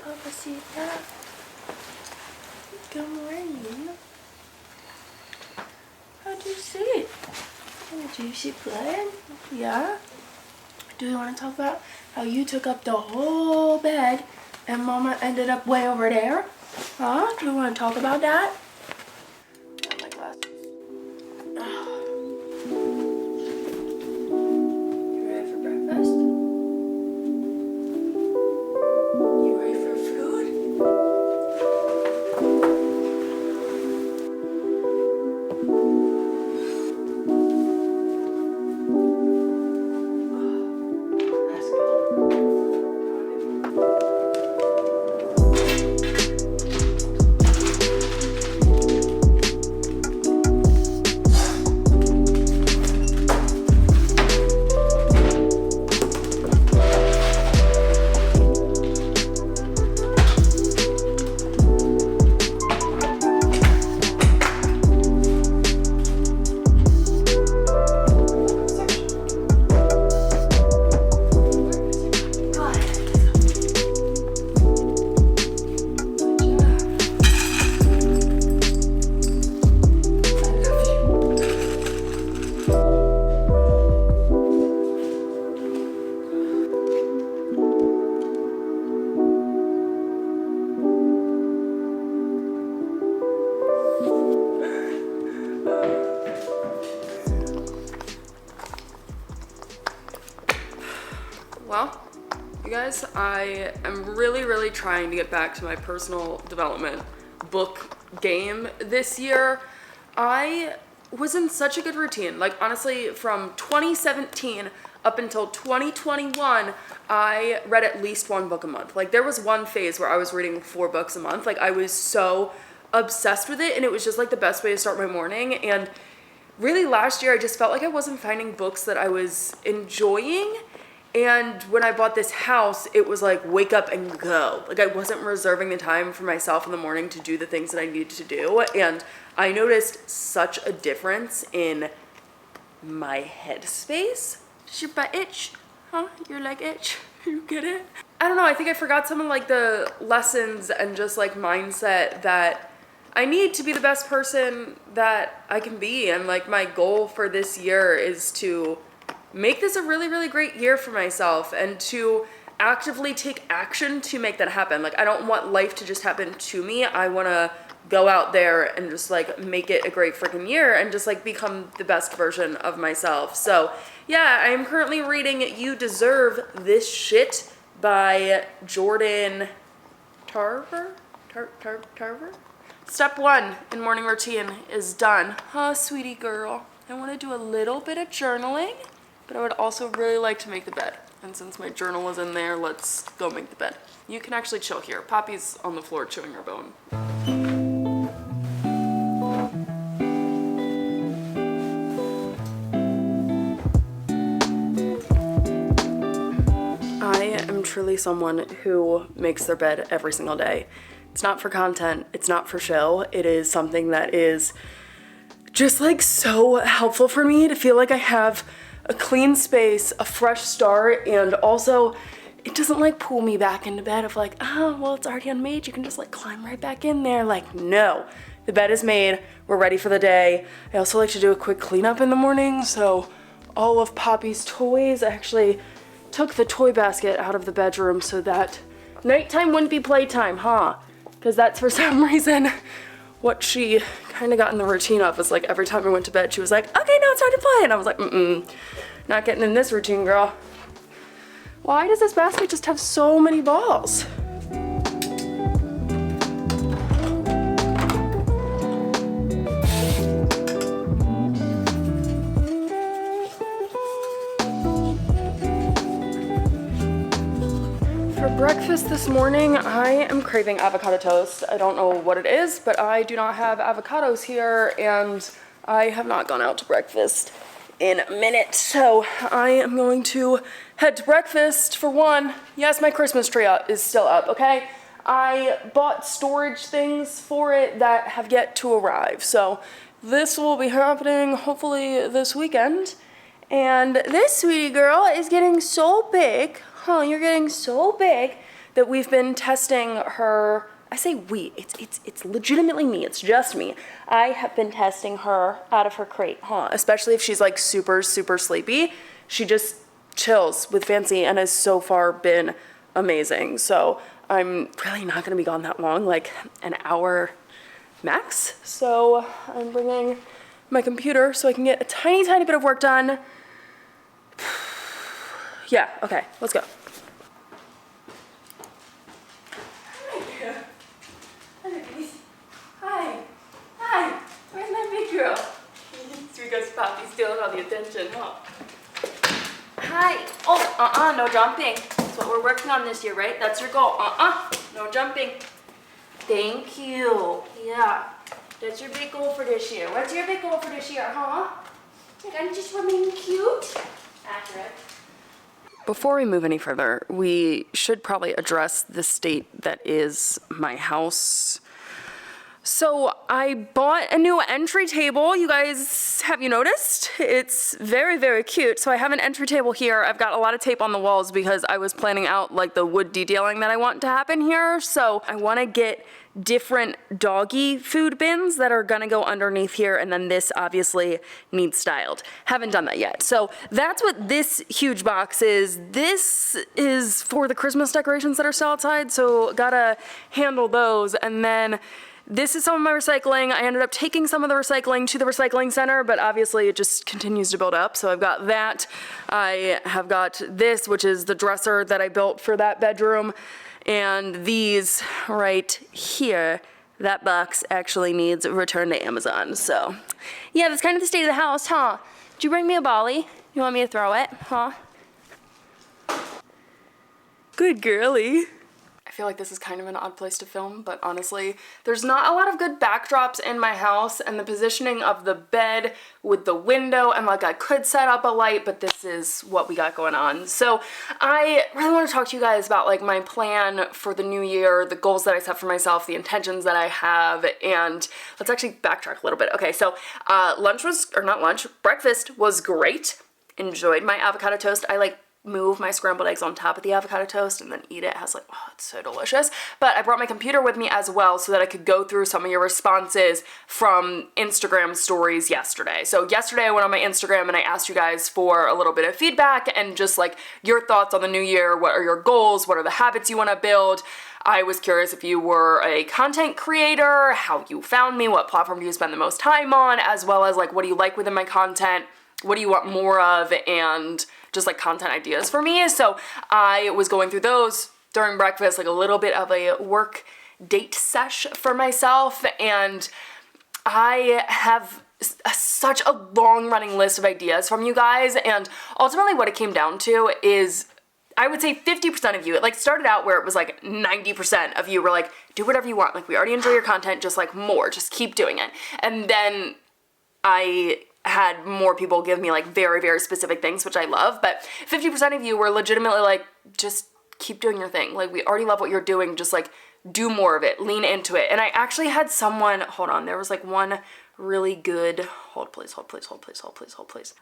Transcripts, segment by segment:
Papacita. Good morning. How'd you sleep? Did you sleep good? Yeah? Do you want to talk about how you took up the whole bed and Mama ended up way over there? Huh? Do you want to talk about that? Oh, my glasses. You ready for breakfast? You ready for food? Let's go. Well, you guys, I am really trying to get back to my personal development book game this year. I was in such a good routine. Like, honestly, from 2017 up until 2021, I read at least one book a month. Like, there was one phase where I was reading 4 books a month. Like, I was so obsessed with it, and it was just like the best way to start my morning. And really last year, I just felt like I wasn't finding books that I was enjoying. And when I bought this house, it was like, wake up and go. Like, I wasn't reserving the time for myself in the morning to do the things that I needed to do. And I noticed such a difference in my headspace. Does your butt itch? Huh? Your leg itch? You get it? I don't know. I think I forgot some of like the lessons and just like mindset that I need to be the best person that I can be. And like, my goal for this year is to make this a really great year for myself and to actively take action to make that happen. Like, I don't want life to just happen to me. I want to go out there and just like make it a great freaking year and just like become the best version of myself. So yeah, I am currently reading You Deserve This Shit by Jordan Tarver? Tarver? Step 1 in morning routine is done. Huh, sweetie girl? I want to do a little bit of journaling, but I would also really like to make the bed. And since my journal is in there, let's go make the bed. You can actually chill here. Poppy's on the floor chewing her bone. I am truly someone who makes their bed every single day. It's not for content, it's not for show. It is something that is just like so helpful for me to feel like I have a clean space, a fresh start, and also it doesn't like pull me back into bed of like, oh, well, it's already unmade. You can just like climb right back in there. Like, no, the bed is made. We're ready for the day. I also like to do a quick cleanup in the morning. So all of Poppy's toys, I actually took the toy basket out of the bedroom so that nighttime wouldn't be playtime, huh? Because that's for some reason what she kind of got in the routine of. Was like every time I went to bed, she was like, okay, now it's time to play. And I was like, not getting in this routine, girl. Why does this basket just have so many balls? For breakfast this morning, I am craving avocado toast. I don't know what it is, but I do not have avocados here, and I have not gone out to breakfast in a minute. So I am going to head to breakfast for one. Yes, my Christmas tree is still up, okay? I bought storage things for it that have yet to arrive. So this will be happening hopefully this weekend. And this sweetie girl is getting so big. Huh, you're getting so big that we've been testing her. I say we, it's legitimately me, it's just me. I have been testing her out of her crate, especially if she's like super, super sleepy. She just chills with Fancy and has so far been amazing. So I'm really not gonna be gone that long, like an hour max. So I'm bringing my computer so I can get a tiny, tiny bit of work done. Yeah, okay, let's go. Hi, where's my big girl? Because Poppy's stealing all the attention, huh? Hi. Oh, no jumping. That's what we're working on this year, right? That's your goal. No jumping. Thank you. Yeah, that's your big goal for this year. What's your big goal for this year, huh? You're gonna just remain cute? Accurate. Before we move any further, we should probably address the state that is my house. So I bought a new entry table. You guys, have you noticed? It's very, very cute. So I have an entry table here. I've got a lot of tape on the walls because I was planning out like the wood detailing that I want to happen here. So I want to get different doggy food bins that are gonna go underneath here, and then this obviously needs styled. Haven't done that yet. So that's what this huge box is. This is for the Christmas decorations that are still outside, so gotta handle those. And then this is some of my recycling. I ended up taking some of the recycling to the recycling center, but obviously it just continues to build up. So I've got that. I have got this, which is the dresser that I built for that bedroom. And these right here, that box actually needs a return to Amazon. So yeah, that's kind of the state of the house, huh? Did you bring me a Bolly? You want me to throw it, huh? Good girly. I feel like this is kind of an odd place to film, but honestly, there's not a lot of good backdrops in my house, and the positioning of the bed with the window, and like I could set up a light, but this is what we got going on. So I really want to talk to you guys about like my plan for the new year, the goals that I set for myself, the intentions that I have, and let's actually backtrack a little bit. Okay, so breakfast was great. Enjoyed my avocado toast. I like move my scrambled eggs on top of the avocado toast and then eat it. It has like, oh, it's so delicious. But I brought my computer with me as well so that I could go through some of your responses from Instagram stories yesterday. So yesterday I went on my Instagram and I asked you guys for a little bit of feedback and just like your thoughts on the new year. What are your goals? What are the habits you want to build? I was curious if you were a content creator, how you found me, what platform do you spend the most time on, as well as like what do you like within my content, what do you want more of, and just like content ideas for me. So I was going through those during breakfast, like a little bit of a work date sesh for myself, and I have such a long running list of ideas from you guys, and ultimately what it came down to is I would say 50% of you, it like started out where it was like 90% of you were like, do whatever you want, like we already enjoy your content, just like more, just keep doing it. And then I had more people give me like very, very specific things, which I love, but 50% of you were legitimately like, just keep doing your thing. Like we already love what you're doing, just like do more of it, lean into it. And I actually had someone, hold on, there was like one really good, hold please.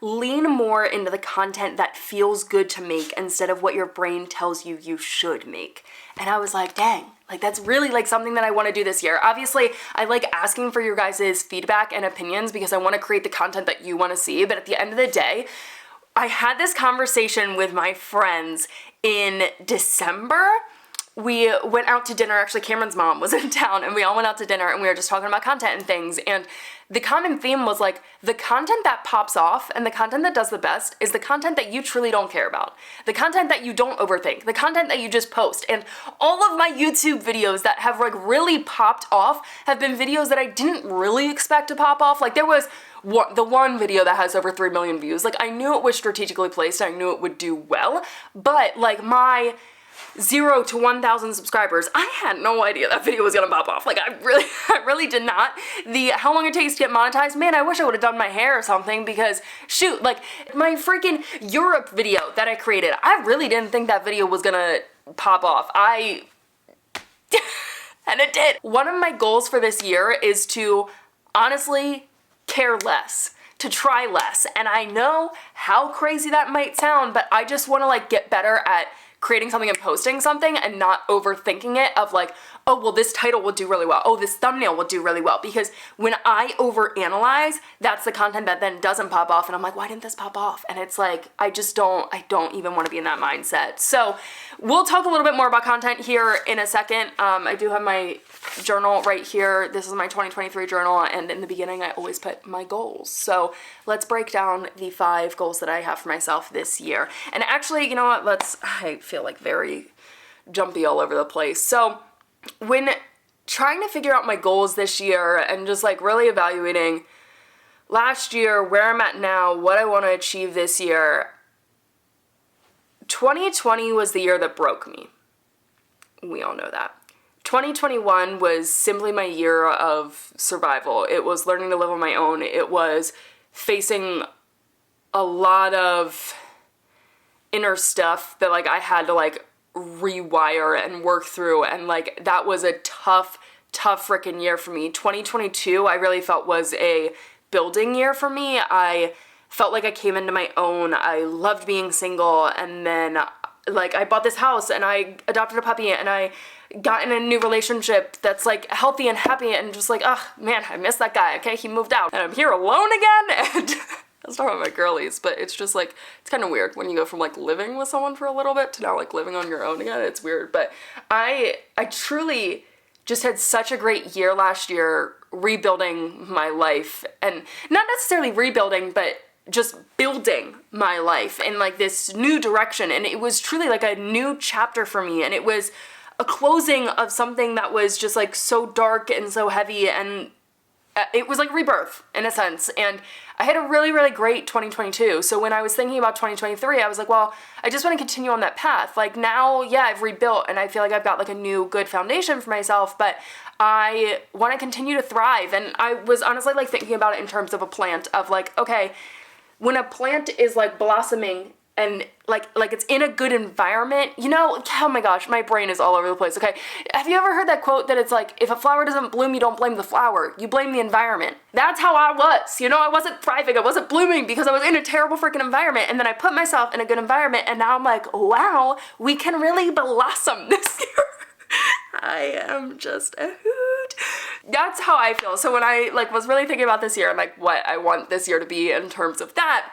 Lean more into the content that feels good to make instead of what your brain tells you you should make. And I was like, dang, like that's really like something that I want to do this year. Obviously, I like asking for your guys' feedback and opinions because I want to create the content that you want to see. But at the end of the day, I had this conversation with my friends in December. We went out to dinner, actually Cameron's mom was in town, and we all went out to dinner and we were just talking about content and things, and the common theme was like, the content that pops off and the content that does the best is the content that you truly don't care about. The content that you don't overthink, the content that you just post. And all of my YouTube videos that have like really popped off have been videos that I didn't really expect to pop off. Like there was the one video that has over 3 million views. Like I knew it was strategically placed, I knew it would do well, but like my 0 to 1,000 subscribers, I had no idea that video was gonna pop off. Like I really did not. The how long it takes to get monetized, man, I wish I would have done my hair or something, because shoot, like my freaking Europe video that I created, I really didn't think that video was gonna pop off. And it did. One of my goals for this year is to honestly care less, to try less. And I know how crazy that might sound, but I just wanna like get better at creating something and posting something and not overthinking it of like, oh, well, this title will do really well. Oh, this thumbnail will do really well. Because when I overanalyze, that's the content that then doesn't pop off. And I'm like, why didn't this pop off? And it's like, I don't even want to be in that mindset. So we'll talk a little bit more about content here in a second. I do have my journal right here. This is my 2023 journal. And in the beginning, I always put my goals. So let's break down the 5 goals that I have for myself this year. And actually, you know what? I feel like very jumpy all over the place. So when trying to figure out my goals this year and just like really evaluating last year, where I'm at now, what I want to achieve this year, 2020 was the year that broke me. We all know that. 2021 was simply my year of survival. It was learning to live on my own. It was facing a lot of inner stuff that like I had to like rewire and work through, and like that was a tough freaking year for me. 2022 I really felt was a building year for me. I felt like I came into my own. I loved being single, and then like I bought this house and I adopted a puppy and I got in a new relationship that's like healthy and happy, and just like, oh man, I miss that guy. Okay, he moved out and I'm here alone again. And I was talking about my girlies, but it's just like, it's kind of weird when you go from like living with someone for a little bit to now like living on your own again. It's weird, but I truly just had such a great year last year rebuilding my life, and not necessarily rebuilding, but just building my life in like this new direction. And it was truly like a new chapter for me, and it was a closing of something that was just like so dark and so heavy, and it was like rebirth in a sense. And I had a really, really great 2022. So when I was thinking about 2023, I was like, well, I just want to continue on that path. Like now, yeah, I've rebuilt and I feel like I've got like a new good foundation for myself, but I want to continue to thrive. And I was honestly like thinking about it in terms of a plant of like, okay, when a plant is like blossoming and like it's in a good environment, you know, oh my gosh, my brain is all over the place. Okay, have you ever heard that quote that it's like, if a flower doesn't bloom, you don't blame the flower, you blame the environment? That's how I was, you know, I wasn't thriving, I wasn't blooming because I was in a terrible freaking environment, and then I put myself in a good environment, and now I'm like, wow, we can really blossom this year. I am just a hoot. That's how I feel. So when I like was really thinking about this year and like what I want this year to be in terms of that,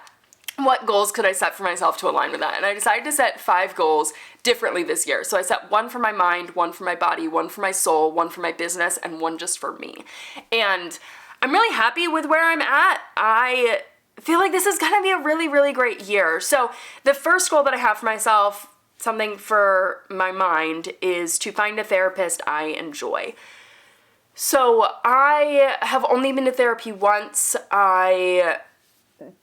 what goals could I set for myself to align with that? And I decided to set 5 goals differently this year. So I set 1 for my mind, 1 for my body, 1 for my soul, 1 for my business, and 1 just for me. And I'm really happy with where I'm at. I feel like this is gonna be a really, really great year. So the first goal that I have for myself, something for my mind, is to find a therapist I enjoy. So I have only been to therapy once. I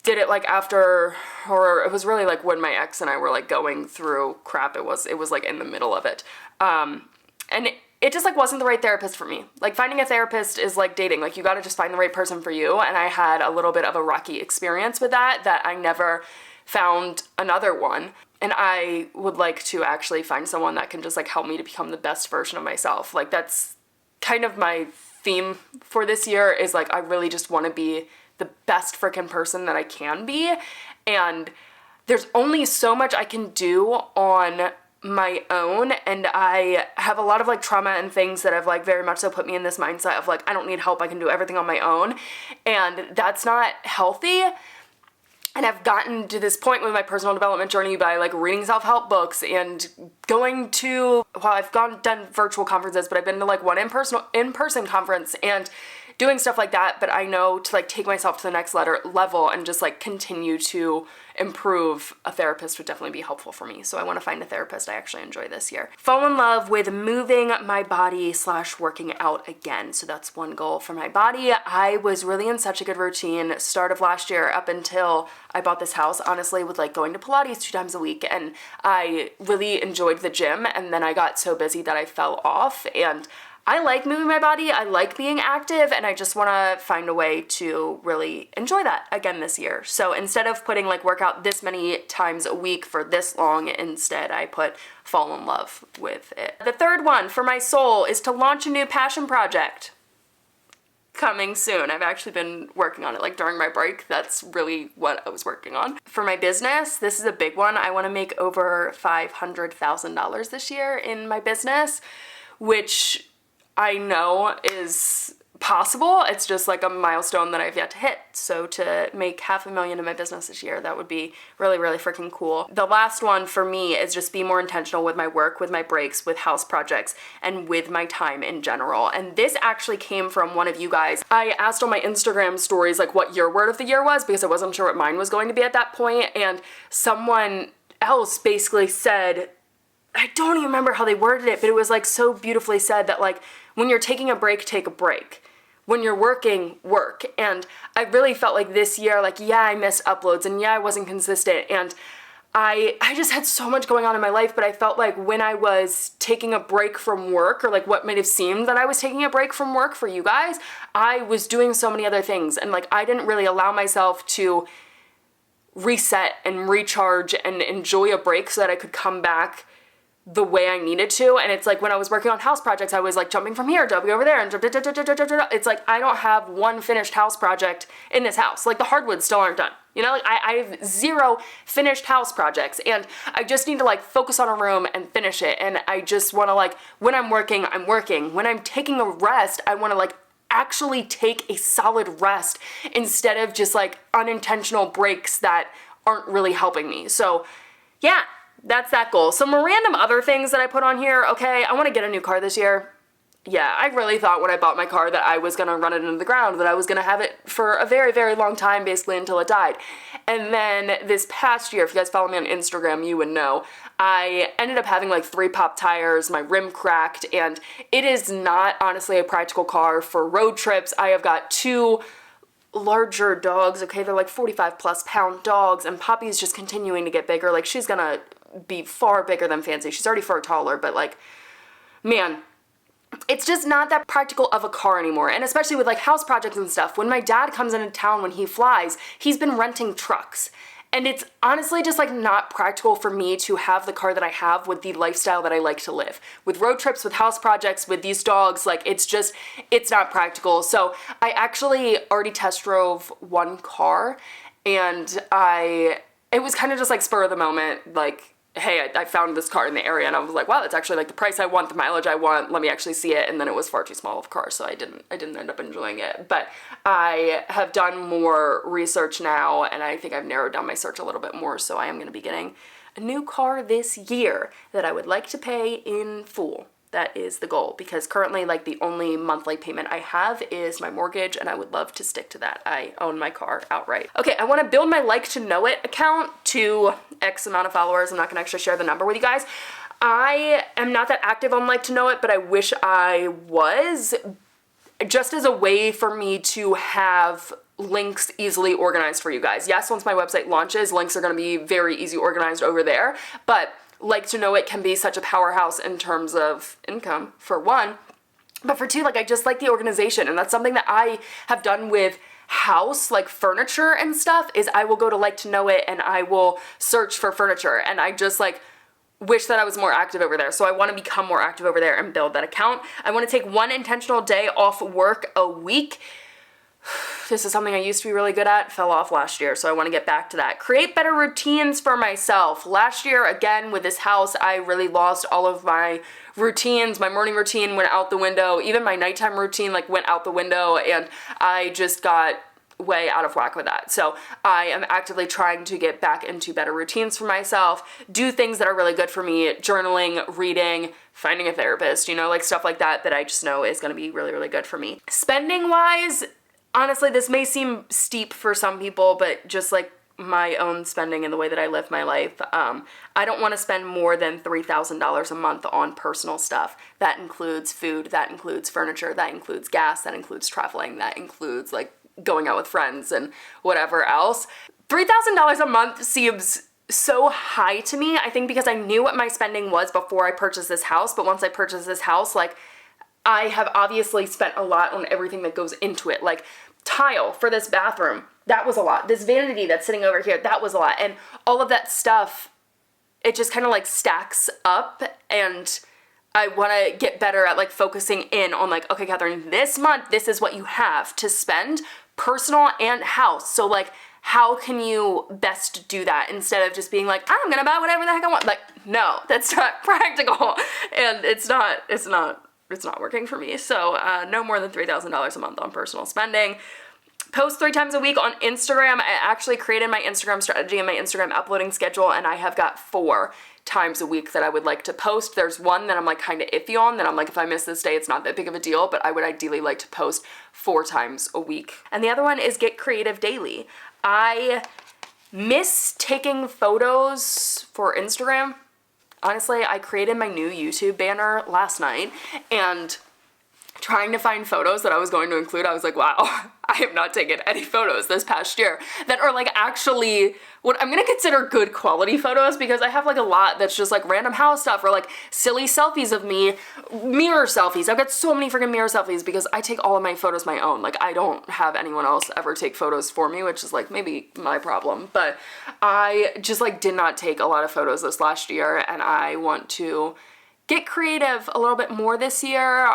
did it like after, or it was really like when my ex and I were like going through crap. It was like in the middle of it. And it just like wasn't the right therapist for me. Like finding a therapist is like dating. Like you gotta just find the right person for you. And I had a little bit of a rocky experience with that I never found another one. And I would like to actually find someone that can just like help me to become the best version of myself. Like that's kind of my theme for this year, is like I really just want to be the best freaking person that I can be. And there's only so much I can do on my own, and I have a lot of like trauma and things that have like very much so put me in this mindset of like I don't need help, I can do everything on my own, and that's not healthy. And I've gotten to this point with my personal development journey by like reading self-help books and going to, well, I've done virtual conferences, but I've been to like one in-person conference and doing stuff like that. But I know to like take myself to the next level and just like continue to improve, a therapist would definitely be helpful for me. So I want to find a therapist I actually enjoy this year. Fall in love with moving my body / working out again. So that's one goal for my body. I was really in such a good routine start of last year up until I bought this house, honestly, with like going to Pilates 2 times a week, and I really enjoyed the gym, and then I got so busy that I fell off. And I like moving my body, I like being active, and I just want to find a way to really enjoy that again this year. So instead of putting like workout this many times a week for this long, instead I put fall in love with it. The third one for my soul is to launch a new passion project. coming soon. I've actually been working on it, like during my break. That's really what I was working on. For my business, this is a big one. I want to make over $500,000 this year in my business, which I know is possible. It's just like a milestone that I've yet to hit. So to make $500,000 in my business this year, that would be really, really freaking cool. The last one for me is just be more intentional with my work, with my breaks, with house projects, and with my time in general. And this actually came from one of you guys. I asked on my Instagram stories like what your word of the year was because I wasn't sure what mine was going to be at that point, and someone else basically said, I don't even remember how they worded it, but it was like so beautifully said that like when you're taking a break, take a break. When you're working, work. And I really felt like this year, like, yeah, I missed uploads and yeah, I wasn't consistent. And I just had so much going on in my life, but I felt like when I was taking a break from work, or like what might have seemed that I was taking a break from work for you guys, I was doing so many other things. And like, I didn't really allow myself to reset and recharge and enjoy a break so that I could come back the way I needed to. And it's like when I was working on house projects, I was like jumping from here, jumping over there, and it's like I don't have one finished house project in this house. Like the hardwoods still aren't done. You know, like I have 0 finished house projects, and I just need to like focus on a room and finish it. And I just want to like, when I'm working, I'm working. When I'm taking a rest, I want to like actually take a solid rest instead of just like unintentional breaks that aren't really helping me. So yeah, that's that goal. Some random other things that I put on here. Okay, I want to get a new car this year. Yeah, I really thought when I bought my car that I was going to run it into the ground, that I was going to have it for a very, very long time, basically until it died. And then this past year, if you guys follow me on Instagram, you would know, I ended up having like 3 pop tires, my rim cracked, and it is not honestly a practical car for road trips. I have got 2 larger dogs, okay, they're like 45 plus pound dogs, and Poppy's just continuing to get bigger. Like she's gonna be far bigger than Fancy. She's already far taller, but like, man, it's just not that practical of a car anymore. And especially with like house projects and stuff, when my dad comes into town, when he flies, he's been renting trucks. And it's honestly just like not practical for me to have the car that I have with the lifestyle that I like to live. With road trips, with house projects, with these dogs, like it's not practical. So I actually already test drove one car, and it was kind of just like spur of the moment, like, hey, I found this car in the area, and I was like, wow, that's actually like the price I want, the mileage I want, let me actually see it. And then it was far too small of a car, so I didn't end up enjoying it. But I have done more research now, and I think I've narrowed down my search a little bit more, so I am going to be getting a new car this year that I would like to pay in full. That is the goal, because currently like the only monthly payment I have is my mortgage, and I would love to stick to that. I own my car outright. Okay, I want to build my Like to Know It account to X amount of followers. I'm not going to actually share the number with you guys. I am not that active on Like to Know It, but I wish I was, just as a way for me to have links easily organized for you guys. Yes, once my website launches, links are going to be very easy organized over there, but Like to Know It can be such a powerhouse in terms of income, for one, but for two, like I just like the organization, and that's something that I have done with house, like furniture and stuff, is I will go to Like to Know It and I will search for furniture, and I just like wish that I was more active over there. So I want to become more active over there and build that account. I want to take 1 intentional day off work a week. This is something I used to be really good at, fell off last year, so I want to get back to that. Create better routines for myself. Last year, again, with this house, I really lost all of my routines. My morning routine went out the window. Even my nighttime routine like went out the window, and I just got way out of whack with that. So I am actively trying to get back into better routines for myself, do things that are really good for me, journaling, reading, finding a therapist, you know, like stuff like that I just know is going to be really, really good for me. Spending wise, honestly, this may seem steep for some people, but just like my own spending and the way that I live my life, I don't want to spend more than $3,000 a month on personal stuff. That includes food, that includes furniture, that includes gas, that includes traveling, that includes like going out with friends and whatever else. $3,000 a month seems so high to me, I think, because I knew what my spending was before I purchased this house, but once I purchased this house, like I have obviously spent a lot on everything that goes into it, like tile for this bathroom, that was a lot. This vanity that's sitting over here, that was a lot. And all of that stuff, it just kind of like stacks up, and I want to get better at like focusing in on like, okay, Cathrin, this month, this is what you have to spend, personal and house. So like, how can you best do that instead of just being like, I'm gonna buy whatever the heck I want? Like, no, that's not practical, and it's not working for me. So no more than $3,000 a month on personal spending. Post 3 times a week on Instagram. I actually created my Instagram strategy and my Instagram uploading schedule, and I have got 4 times a week that I would like to post. There's one that I'm like kind of iffy on, that I'm like, if I miss this day, it's not that big of a deal, but I would ideally like to post 4 times a week. And the other one is get creative daily. I miss taking photos for Instagram. Honestly, I created my new YouTube banner last night, and trying to find photos that I was going to include, I was like, wow, I have not taken any photos this past year that are like actually what I'm gonna consider good quality photos, because I have like a lot that's just like random house stuff or like silly selfies of me, mirror selfies. I've got so many freaking mirror selfies because I take all of my photos my own. Like, I don't have anyone else ever take photos for me, which is like maybe my problem, but I just like did not take a lot of photos this last year, and I want to get creative a little bit more this year.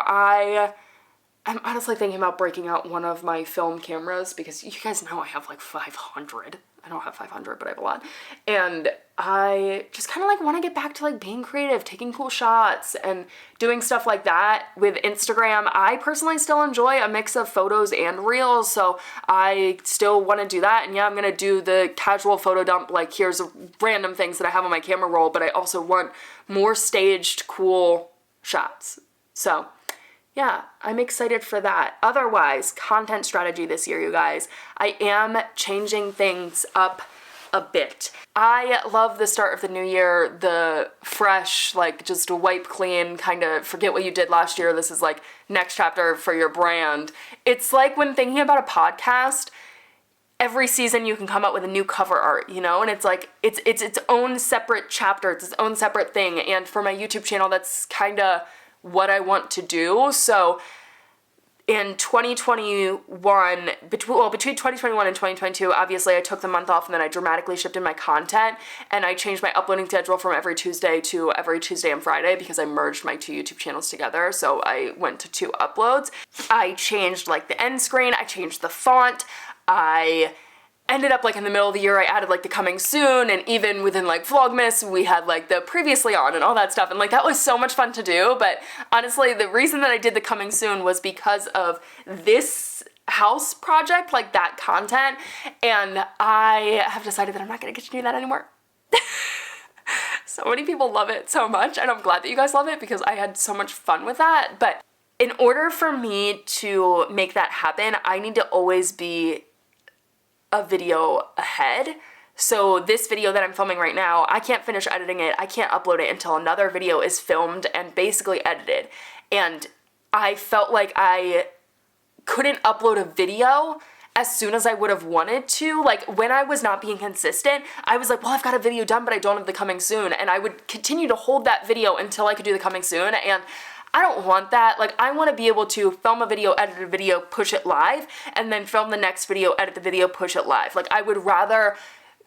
I'm honestly thinking about breaking out one of my film cameras, because you guys know I have like 500. I don't have 500, but I have a lot. And I just kind of like want to get back to like being creative, taking cool shots and doing stuff like that with Instagram. I personally still enjoy a mix of photos and reels, so I still want to do that. And yeah, I'm going to do the casual photo dump, like here's random things that I have on my camera roll, but I also want more staged, cool shots. So yeah, I'm excited for that. Otherwise, content strategy this year, you guys. I am changing things up a bit. I love the start of the new year, the fresh, like just wipe clean, kind of forget what you did last year. This is like next chapter for your brand. It's like when thinking about a podcast, every season you can come up with a new cover art, you know, and it's like, it's its own separate chapter, it's its own separate thing. And for my YouTube channel, that's kind of what I want to do. So in 2021, between 2021 and 2022, obviously I took the month off, and then I dramatically shifted my content, and I changed my uploading schedule from every Tuesday to every Tuesday and Friday, because I merged my 2 YouTube channels together. So I went to 2 uploads. I changed like the end screen, I changed the font, I ended up like in the middle of the year, I added like the coming soon, and even within like Vlogmas, we had like the previously on and all that stuff, and like that was so much fun to do. But honestly, the reason that I did the coming soon was because of this house project, like that content, and I have decided that I'm not gonna get to do that anymore. So many people love it so much, and I'm glad that you guys love it, because I had so much fun with that. But in order for me to make that happen, I need to always be a video ahead. So this video that I'm filming right now, I can't finish editing it, I can't upload it until another video is filmed and basically edited. And I felt like I couldn't upload a video as soon as I would have wanted to. Like, when I was not being consistent, I was like, well, I've got a video done, but I don't have the coming soon. And I would continue to hold that video until I could do the coming soon. And I don't want that. Like, I want to be able to film a video, edit a video, push it live, and then film the next video, edit the video, push it live. Like, I would rather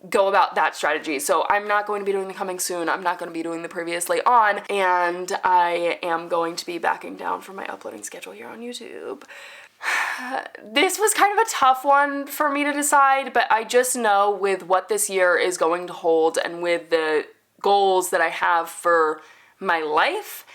go about that strategy. So I'm not going to be doing the coming soon. I'm not going to be doing the previously on, and I am going to be backing down from my uploading schedule here on YouTube. This was kind of a tough one for me to decide, but I just know with what this year is going to hold, and with the goals that I have for my life,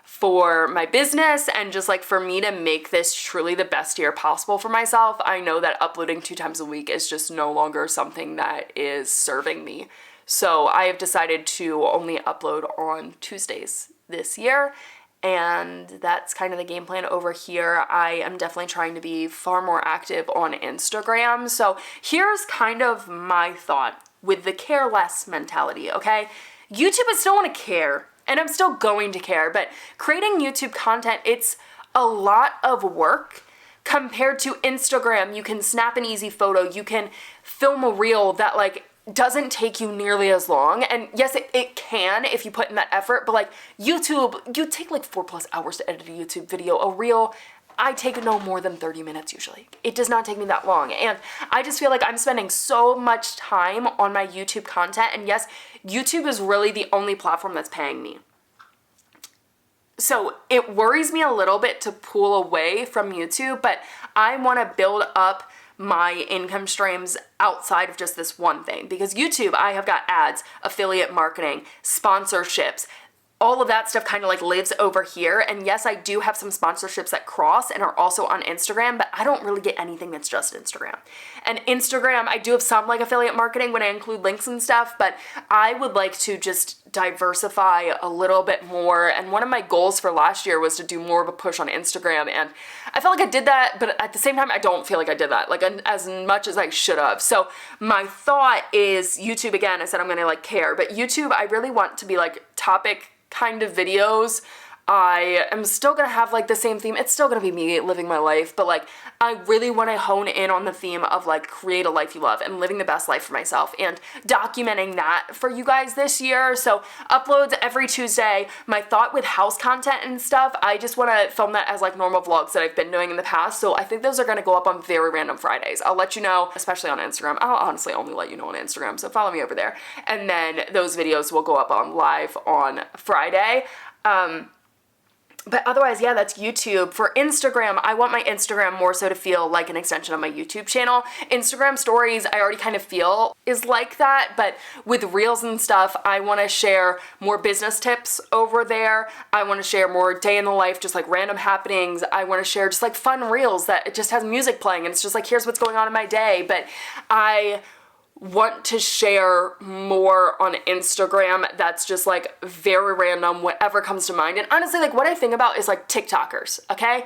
for my business, and just like for me to make this truly the best year possible for myself, I know that uploading 2 times a week is just no longer something that is serving me. So I have decided to only upload on Tuesdays this year, and that's kind of the game plan over here. I am definitely trying to be far more active on Instagram. So here's kind of my thought with the care less mentality, okay? YouTube, I still want to care, and I'm still going to care, but creating YouTube content, it's a lot of work compared to Instagram. You can snap an easy photo, you can film a reel that like doesn't take you nearly as long, and yes, it can if you put in that effort, but like YouTube, you take like 4+ hours to edit a YouTube video. A reel, I take no more than 30 minutes usually. It does not take me that long, and I just feel like I'm spending so much time on my YouTube content, and yes, YouTube is really the only platform that's paying me. So it worries me a little bit to pull away from YouTube, but I want to build up my income streams outside of just this one thing, because YouTube, I have got ads, affiliate marketing, sponsorships, all of that stuff kind of like lives over here. And yes, I do have some sponsorships that cross and are also on Instagram, but I don't really get anything that's just Instagram. And Instagram, I do have some like affiliate marketing when I include links and stuff, but I would like to just diversify a little bit more. And one of my goals for last year was to do more of a push on Instagram. And I felt like I did that, but at the same time, I don't feel like I did that like as much as I should have. So my thought is YouTube, again, I said I'm going to like care, but YouTube, I really want to be like topic kind of videos. I am still gonna have like the same theme. It's still gonna be me living my life, but like I really want to hone in on the theme of like create a life you love and living the best life for myself and documenting that for you guys this year. So uploads every Tuesday. My thought with house content and stuff, I just want to film that as like normal vlogs that I've been doing in the past. So I think those are going to go up on very random Fridays. I'll let you know, especially on Instagram. I'll honestly only let you know on Instagram, so follow me over there. And then those videos will go up on live on Friday. But otherwise, yeah, that's YouTube. For Instagram, I want my Instagram more so to feel like an extension of my YouTube channel. Instagram stories, I already kind of feel is like that, but with reels and stuff, I want to share more business tips over there. I want to share more day in the life, just like random happenings. I want to share just like fun reels that it just has music playing and it's just like, here's what's going on in my day. But I want to share more on Instagram that's just like very random, whatever comes to mind. And honestly, like what I think about is like TikTokers, okay?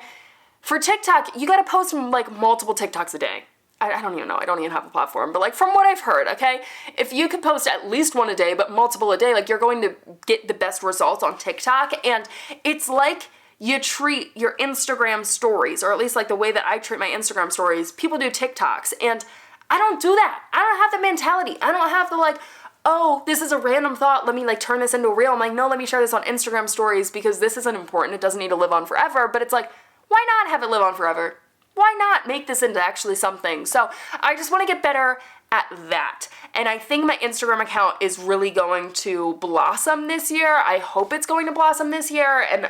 For TikTok, you gotta post like multiple TikToks a day. I don't even know, I don't even have a platform, but like from what I've heard, okay? If you could post at least one a day, but multiple a day, like you're going to get the best results on TikTok. And it's like you treat your Instagram stories, or at least like the way that I treat my Instagram stories, people do TikToks, and I don't do that. I don't have the mentality. I don't have the like, oh, this is a random thought, let me like turn this into a reel. I'm like, no, let me share this on Instagram stories because this isn't important. It doesn't need to live on forever. But it's like, why not have it live on forever? Why not make this into actually something? So I just want to get better at that. And I think my Instagram account is really going to blossom this year. I hope it's going to blossom this year. And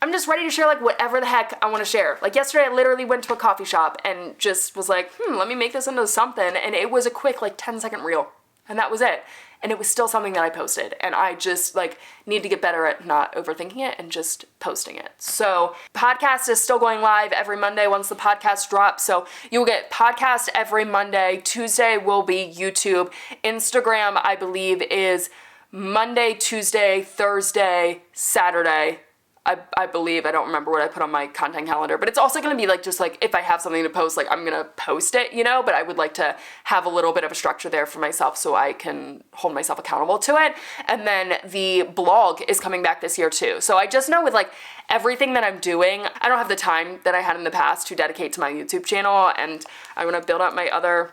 I'm just ready to share like whatever the heck I want to share. Like yesterday, I literally went to a coffee shop and just was like, let me make this into something. And it was a quick like 10-second reel. And that was it. And it was still something that I posted. And I just like need to get better at not overthinking it and just posting it. So podcast is still going live every Monday once the podcast drops. So you'll get podcast every Monday. Tuesday will be YouTube. Instagram, I believe, is Monday, Tuesday, Thursday, Saturday. I believe, I don't remember what I put on my content calendar, but it's also going to be like, just like if I have something to post, like I'm going to post it, you know, but I would like to have a little bit of a structure there for myself so I can hold myself accountable to it. And then the blog is coming back this year too. So I just know with like everything that I'm doing, I don't have the time that I had in the past to dedicate to my YouTube channel, and I want to build up my other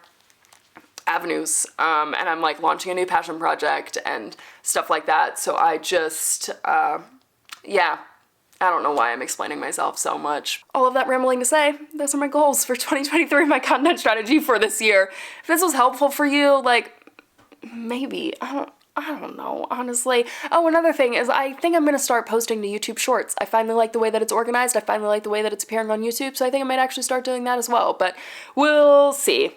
avenues, and I'm like launching a new passion project and stuff like that. So I just, yeah. I don't know why I'm explaining myself so much. All of that rambling to say, those are my goals for 2023, my content strategy for this year. If this was helpful for you, like, maybe. I don't know, honestly. Oh, another thing is I think I'm going to start posting to YouTube Shorts. I finally like the way that it's organized. I finally like the way that it's appearing on YouTube, so I think I might actually start doing that as well, but we'll see.